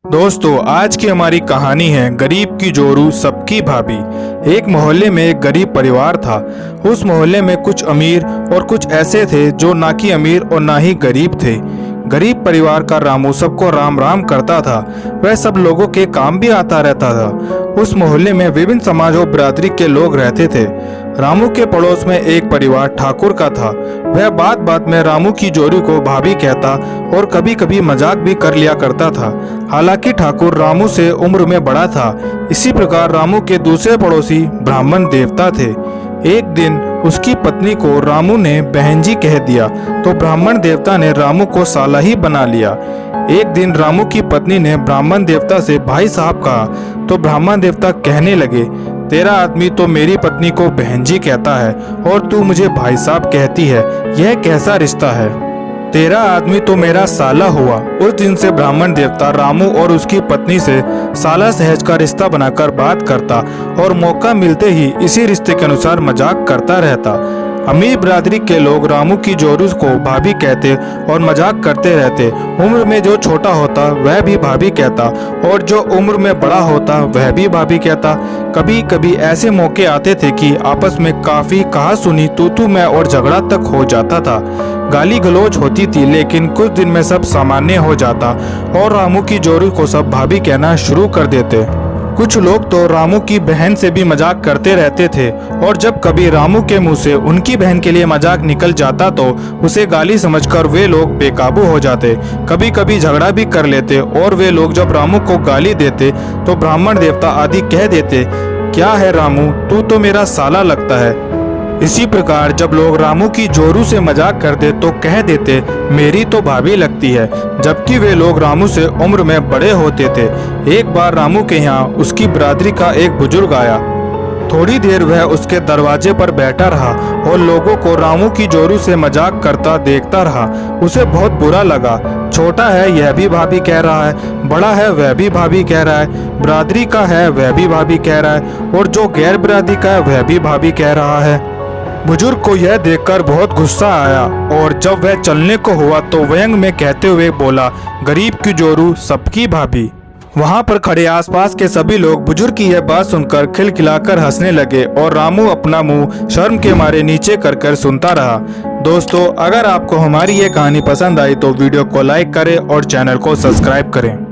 दोस्तों, आज की हमारी कहानी है गरीब की जोरू सबकी भाभी। एक मोहल्ले में एक गरीब परिवार था। उस मोहल्ले में कुछ अमीर और कुछ ऐसे थे जो ना कि अमीर और ना ही गरीब थे। गरीब परिवार का रामू सबको राम राम करता था। वह सब लोगों के काम भी आता रहता था। उस मोहल्ले में विभिन्न समाज और बिरादरी के लोग रहते थे। रामू के पड़ोस में एक परिवार ठाकुर का था। वह बात बात में रामू की जोड़ी को भाभी कहता और कभी कभी मजाक भी कर लिया करता था। हालांकि ठाकुर रामू से उम्र में बड़ा था। इसी प्रकार रामू के दूसरे पड़ोसी ब्राह्मण देवता थे। एक दिन उसकी पत्नी को रामू ने बहन जी कह दिया तो ब्राह्मण देवता ने रामू को साला ही बना लिया। एक दिन रामू की पत्नी ने ब्राह्मण देवता से भाई साहब कहा तो ब्राह्मण देवता कहने लगे, तेरा आदमी तो मेरी पत्नी को बहन जी कहता है और तू मुझे भाई साहब कहती है, यह कैसा रिश्ता है? तेरा आदमी तो मेरा साला हुआ। उस दिन से ब्राह्मण देवता रामू और उसकी पत्नी से साला सहज का रिश्ता बनाकर बात करता और मौका मिलते ही इसी रिश्ते के अनुसार मजाक करता रहता। अमीर बिरादरी के लोग रामू की जोरू को भाभी कहते और मजाक करते रहते। उम्र में जो छोटा होता वह भी भाभी कहता और जो उम्र में बड़ा होता वह भी भाभी कहता। कभी कभी ऐसे मौके आते थे कि आपस में काफी कहा सुनी तू मैं और झगड़ा तक हो जाता था। गाली गलौज होती थी, लेकिन कुछ दिन में सब सामान्य हो जाता और रामू की जोड़ी को सब भाभी कहना शुरू कर देते। कुछ लोग तो रामू की बहन से भी मजाक करते रहते थे और जब कभी रामू के मुंह से उनकी बहन के लिए मजाक निकल जाता तो उसे गाली समझकर वे लोग बेकाबू हो जाते। कभी कभी झगड़ा भी कर लेते और वे लोग जब रामू को गाली देते तो ब्राह्मण देवता आदि कह देते, क्या है रामू, तू तो मेरा साला लगता है। इसी प्रकार जब लोग रामू की जोरू से मजाक करते तो कह देते, मेरी तो भाभी लगती है, जबकि वे लोग रामू से उम्र में बड़े होते थे। एक बार रामू के यहाँ उसकी बिरादरी का एक बुजुर्ग आया। थोड़ी देर वह उसके दरवाजे पर बैठा रहा और लोगों को रामू की जोरू से मजाक करता देखता रहा। उसे बहुत बुरा लगा। छोटा है यह भी भाभी कह रहा है, बड़ा है वह भी भाभी कह रहा है, बिरादरी का है वह भी भाभी कह रहा है और जो गैर बिरादरी का है वह भी भाभी कह रहा है। बुजुर्ग को यह देखकर बहुत गुस्सा आया और जब वह चलने को हुआ तो व्यंग में कहते हुए बोला, गरीब की जोरू सबकी भाभी। वहां पर खड़े आसपास के सभी लोग बुजुर्ग की यह बात सुनकर खिलखिलाकर हंसने लगे और रामू अपना मुंह शर्म के मारे नीचे कर सुनता रहा। दोस्तों, अगर आपको हमारी ये कहानी पसंद आई तो वीडियो को लाइक करें और चैनल को सब्सक्राइब करें।